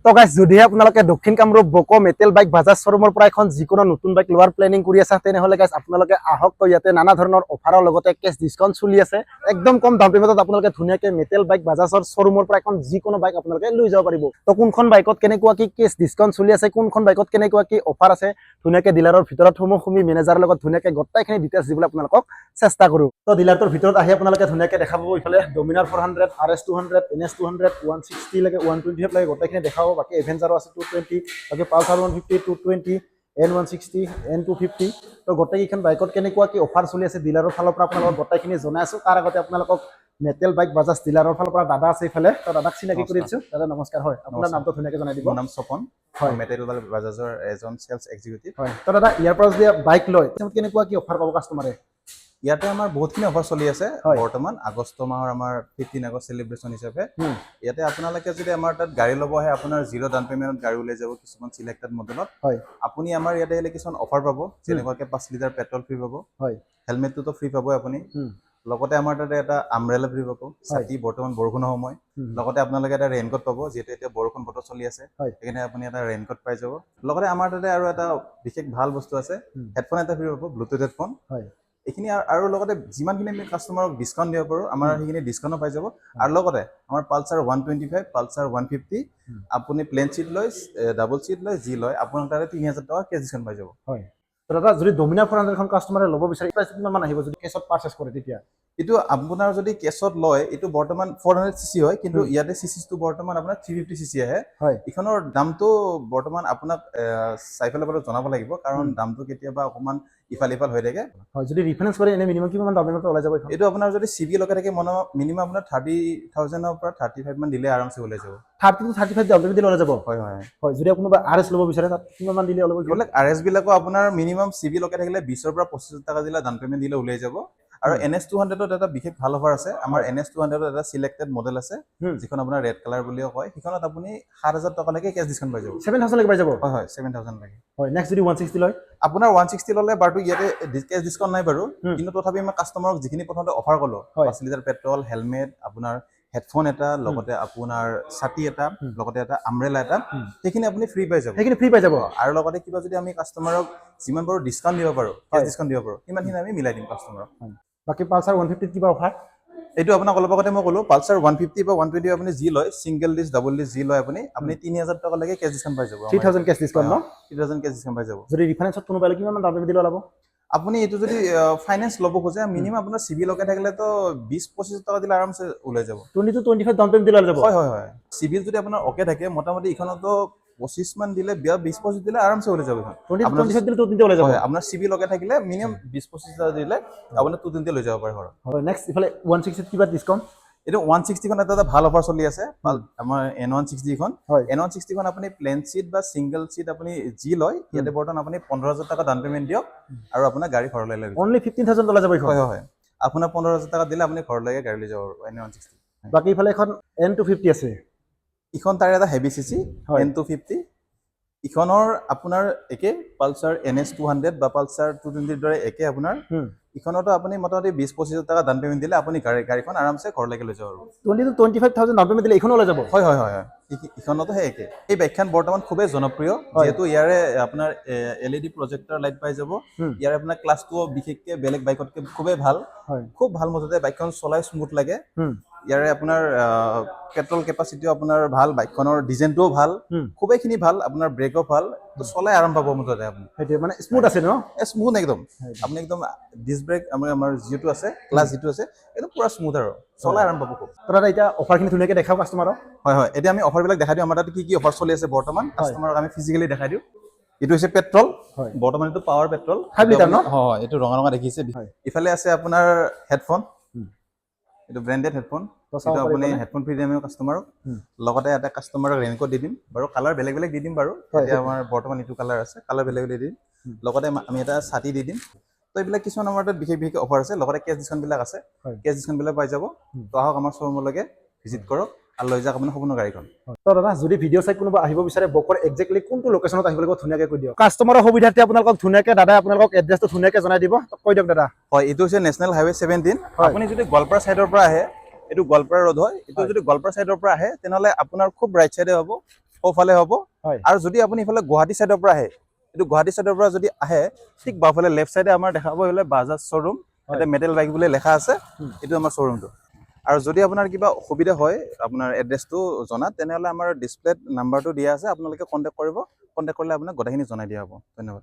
তো গাইস যদিহে আপোনালোকে দক্ষিণ কামৰূপ বকো মেটেল বাইক বাজাজ শ্বৰুমৰ পৰা এখন যিকোনো নতুন বাইক লোৱাৰ প্লেনিং কৰি আছে তেনেহলে গাইস আপোনালোকে আহক তো ইয়াতে নানা ধৰণৰ অফাৰৰ লগতে কেছ ডিসকাউন্ট চলি আছে একদম কম দাম পেমেন্টত আপোনালোকে ধুনীয়াকৈ মেটেল বাইক বাজাজৰ শ্বৰুমৰ পৰা এখন যিকোনো বাইক আপোনালোকে লৈ যাব পাৰিব তো কোনখন বাইকত কেনেকুৱা কি কেছ ডিসকাউন্ট চলি আছে কোনখন বাইকত কেনেকুৱা কি অফাৰ আছে ধুনীয়াকৈ ডিলাৰৰ ভিতৰত সুমি মেনেজাৰৰ লগত ধুনীয়াকৈ গোটেইখিনি ডিটেইলছ দিবলৈ আপোনালোকক চেষ্টা কৰো তো ডিলাৰটোৰ ভিতৰত আহি আপোনালোকে ধুনীয়াকৈ দেখাব ইফালে ডমিনাৰ 400 RS 200 NS 200 160 লৈকে 125 লৈকে গোটেইখিনি দেখাব বাকি এভেঞ্জাৰো আছে 220 বাকি পালসাৰ 150 220 N160 N250 তো গোটেইখন বাইকত কেনেকুৱা কি অফাৰ চলি আছে ডিলাৰৰ ফালৰ পৰা আপোনালোকক গোটেইখিনি জনাই আছো তাৰ আগতে আপোনালোকক মেটেল বাইক বাজাজ ডিলাৰৰ ফালৰ পৰা দাদা আছে ইফালে তো দাদাক চিনাকি কৰি দিছো দাদা নমস্কাৰ হয় আপোনাৰ নামটো ধুনীয়াকৈ জনাই দিব নাম সপন হয় মেটেল বাজাজৰ এজন সেলস এক্সিকিউটিভ হয় তো দাদা ইয়াৰ পৰা যদি বাইক লয় কেনেকুৱা কি অফাৰ পাব কাস্টমাৰে ইয়াতে আমাৰ বহুতখিনি অফাৰ চলি আছে বৰ্তমান আগষ্ট মাহৰ আমাৰ 15 আগষ্ট সেলিব্ৰেশন হিচাপে ইয়াতে আপোনালোকে যদি আমাৰ তাত গাড়ী ল'ব আহে আপোনাৰ জিৰ' ডাউন পেমেন্টত গাড়ী ওলাই যাব কিছুমান সিলেক্টেড মডেলত হয় আপুনি আমাৰ ইয়াতে হেলে কিছুমান অফাৰ পাব যেনেকুৱাকে 5 লিটাৰ পেট্ৰল ফ্ৰী পাব হয় হেলমেটটো তো ফ্ৰী পাব আপুনি লগতে আমাৰ তাতে এটা আমব্ৰেলা ফ্ৰী পাব ছাতি বৰ্তমান বৰষুণৰ সময় লগতে আপোনালোকে এটা ৰেইনকোট পাব যেটো এতিয়া বৰষুণ বতৰ চলি আছে সেইকাৰণে আপুনি এটা ৰেইনকোট পাই যাব লগতে আমাৰ তাতে আৰু এটা বিশেষ ভাল বস্তু আছে হেডফোন এটা ফ্ৰী পাব ব্লুটুথ হেডফোন হয় এখিনি আৰু লগতে যিমানখিনি আমি কাস্টমাৰক ডিসকাউন্ট দিব পাৰো আমাৰ সেইখিনি ডিসকাউন্ট পাই যাব আৰু লগতে আমাৰ পালসাৰ 125 পালসাৰ 150 আপুনি প্লেন সিট লয় ডাবল সিট লয় জি লয় আপোনাৰ তাৰে 3000 টকা কেছ ডিসকাউন্ট পাই যাব হয় তো দাদা যদি ডমিনাৰ 400 খন কাস্টমাৰে ল'ব বিচাৰে প্ৰাইস কিমান মান আহিব যদি কেছত পাৰচেজ কৰে তেতিয়া এটো আপোনাৰ যদি কেছত লয় এটো বৰ্তমান 400 সিসি হয় কিন্তু ইয়াতে সিসিটো বৰ্তমান আপোনাৰ 350 সিসি আহে হয় ইখনৰ দামটো বৰ্তমান আপোনাক সাইফালে পৰা জনাব লাগিব কাৰণ দামটো কেতিয়াবা অকমান ইফাল হৈ থাকে হয় যদি ৰিফাইনেন্স কৰে এনে মিনিমাম কিমান দাম পেমেন্ট ওলাই যাব এটো আপোনাৰ যদি সিবি লগে থাকে মিনিমাম আপোনাৰ 30000 ৰ পৰা 35 মান দিলে আৰামছে ওলাই যাব 30 to 35 দাম পেমেন্ট দিলে ওলাই যাব হয় হয় যদি কোনোবা আৰএস ল'ব বিচাৰে তাত কিমান মান দিলে ওলাই যাব গলে আৰএস বিলাকো আপোনাৰ মিনিমাম সিবি লগে থাকিলে 20 ৰ পৰা 25000 টকা দিলে ডাউন পেমেন্ট দিলে ওলাই যাব আৰু NS 200 ত এটা বিশেষ ভাল অফাৰ আছে আমাৰ NS 200 ত এটা সিলেক্টেড মডেল আছে যিখন আপোনাৰ ৰেড কালাৰ বুলিও কয় সেইখনত আপুনি 7000 টকা লৈকে কেছ ডিসকাউন্ট পাই যাব 7000 লৈকে পাই যাব হয় 7000 লৈকে হয় নেক্সট যদি 160 লয় আপোনাৰ 160 ললে বাৰটো ইয়াতে কেছ ডিসকাউন্ট নাই বাৰু কিন্তু তথাপি মই কাস্টমাৰক যিখিনি প্ৰথমতে অফাৰ কলো 5 লিটাৰ পেট্ৰল হেলমেট আপোনাৰ হেডফোন এটা লগতে আপোনাৰ ছাতি এটা লগতে এটা আমব্ৰেলা এটা সেইখিনি আপুনি ফ্ৰী পাই যাব সেইখিনি ফ্ৰী পাই যাব আৰু লগতে কিবা যদি আমি কাস্টমাৰক যিমান পাৰো ডিসকাউন্ট দিব পাৰো কেছ ডিসকাউন্ট দিব পাৰো ইমানখিনি আমি মিলাই দিম কাস্টমাৰক বাকি পালসাৰ 150 কিবা অফাৰ এইটো আপোনাক অলপ আগতে মই কলো পালসাৰ 150 বা 120 আপুনি জি লয় single dish double dish G লয় আপুনি 3000 টকা লৈকে কেছ ডিসকাউন্ট পাই যাব 3000 কেছ ডিসকাউন্ট ন 3000 কেছ ডিসকাউন্ট পাই যাব যদি ৰিফাইনেন্সত কোনোবা কিমান মান দাম দিলে ওলাব আপুনি এটো যদি ফাইনান্স লব খোজে মিনিমাম আপোনাৰ সিবি লগে থাকিলে তো 20-25 টকা দিলে আৰামছে ওলাই যাব 20 to 25 ডাউন পেমেন্ট দিলে ওলাই যাব হয় সিবি যদি আপোনাৰ ওকে থাকে মোটামুটি ইখনতো 25 মান দিলে 20-25 দিলে আৰামছে ওলাই যাব ইখন 20-25 দিলে তো তিনতে ওলাই যাব হয় আপোনাৰ সিবি লগে থাকিলে মিনিমাম 20-25 টকা দিলে আপুনি তো তিনতে লৈ যাব পাৰে হয় নেক্সট ইফালে 160 কিবা ডিসকাউন্ট এটো 160 খন এটা ভাল অফাৰ চলি আছে আমাৰ N160 খন N160 খন আপুনি প্লেন সিট বা সিঙ্গেল সিট আপুনি জি লয় ইয়াতে বৰ্তমান আপুনি 15000 টকা ডাউন পেমেন্ট দিয়ক আৰু আপোনাৰ গাড়ী ঘৰলৈ লৈ অনলি 15000 ডলাৰ যাব হয় আপোনাৰ 15000 টকা দিলে আপুনি ঘৰলৈ গাড়ী লৈ যাব N160 বাকি ইফালে এখন N250 আছে ইখন তাৰ এটা হেভি সিসি N250 ইখনৰ আপোনাৰ একে পালসাৰ NS 200 বা পালসাৰ 220 দৰে একে আপোনাৰ ইখনতো আপুনি মোটামুটি 20-25 টকা ডাউন পেমেন্ট দিলে আপুনি গাড়ীখন আৰামছে ঘৰলৈকে লৈ যাব 20 to 25000 ডাউন পেমেন্ট দিলে ইখন ওলাই যাব হয় ইখনতো হে একে এই বাইকখন বৰ্তমান খুবেই জনপ্ৰিয় যেহেতু ইয়াৰে আপোনাৰ LED প্ৰজেক্টৰ লাইট পাই যাব ইয়াৰ আপোনাৰ ক্লাছটো বিশেষকৈ বেলেগ বাইকতকৈ খুবেই ভাল খুব ভাল মতে বাইকখন চলাই স্মুথ লাগে ইয়াৰে আপোনাৰ পেট্ৰল কেপাসিটিও আপোনাৰ ভাল বাইকখনৰ ডিজাইনটোও ভাল খুবেইখিনি ভাল আপোনাৰ ব্ৰেকও ভাল তো চলাই আৰাম পাব মতে আপুনি হেতে মানে স্মুথ আছে ন স্মুথ একদম আপুনি একদম ডিস্ক ব্ৰেক আমাৰ জিটো আছে ক্লাছ জিটো আছে এটা পুৰা স্মুথ আৰু চলাই আৰাম পাব খুব তোৰা এটা অফাৰখিনি ধুনীয়াকৈ দেখাও কাস্টমাৰক হয় এতিয়া আমি অফাৰবিলাক দেখাই দিওঁ আমাৰ তাত কি অফাৰ চলি আছে বৰ্তমান কাস্টমাৰক আমি ফিজিক্যালি দেখাই দিওঁ এটো হৈছে পেট্ৰল বৰ্তমান এটো পাৱাৰ পেট্ৰল 5 লিটাৰ ন হয় এটো ৰঙা দেখিছে ইফালে আছে আপোনাৰ হেডফোন এটো ব্ৰ্যান্ডেড হেডফোন এটা আপুনি হেডফোন ফ্ৰী দিম কাস্টমাৰক লগতে এটা কাস্টমাৰক ৰেইনকোট দি দিম বাৰু কালাৰ বেলেগ দি দিম বাৰু এতিয়া আমাৰ বৰ্তমান এটো কালাৰ আছে কালাৰ বেলেগ দি দিম লগতে আমি এটা ছাতি দি দিম তো এইবিলাক কিছুমান আমাৰ তাত বিশেষ অফাৰ আছে লগতে কেছ ডিসকাউন্ট বিলাক আছে কেছ ডিসকাউন্ট বিলাক পাই যাব তো আহক আমাৰ শ্বৰুমলৈকে ভিজিট কৰক আৰু লৈ যাওক আপোনাৰ সম্পূৰ্ণ গাড়ীখন তো দাদা যদি ভিডিও চাই কোনোবা আহিব বিচাৰে বকৰ এক্স্যাক্টলি কোনটো লোকেশনত আহিব লাগিব ধুনীয়াকৈ কৈ দিয়ক কাস্টমাৰৰ সুবিধাতে আপোনালোকক ধুনীয়াকৈ দাদা আপোনালোকক এড্ৰেছটো ধুনীয়াকৈ জনাই দিব কৈ দিয়ক দাদা হয় এটো হৈছে নেশনেল হাইৱে 17 আপুনি যদি গোৱালপাৰা সাইডৰ পৰা আহে এটো গোৱালপাৰা ৰোড হয় এটো যদি গোৱালপাৰা সাইডৰ পৰা আহে তেনেহলে আপোনাৰ খুব ৰাইট সাইডে হ'ব সোঁফালে হ'ব হয় আৰু যদি আপুনি ইফালে গুৱাহাটী চাইডৰ পৰা আহে এইটো গুৱাহাটী চাইডৰ পৰা যদি আহে ঠিক বাওঁফালে লেফ্ট চাইডে আমাৰ দেখাব হ'লে বাজাজ শ্ব'ৰুম ইয়াতে মেটেল বাইক বুলি লেখা আছে এইটো আমাৰ শ্ব'ৰুমটো আৰু যদি আপোনাৰ কিবা অসুবিধা হয় আপোনাৰ এড্ৰেছটো জনাত তেনেহ'লে আমাৰ ডিছপ্লেত নাম্বাৰটো দিয়া আছে আপোনালোকে কণ্টেক্ট কৰিব কণ্টেক্ট কৰিলে আপোনাক গোটেইখিনি জনাই দিয়া হ'ব ধন্যবাদ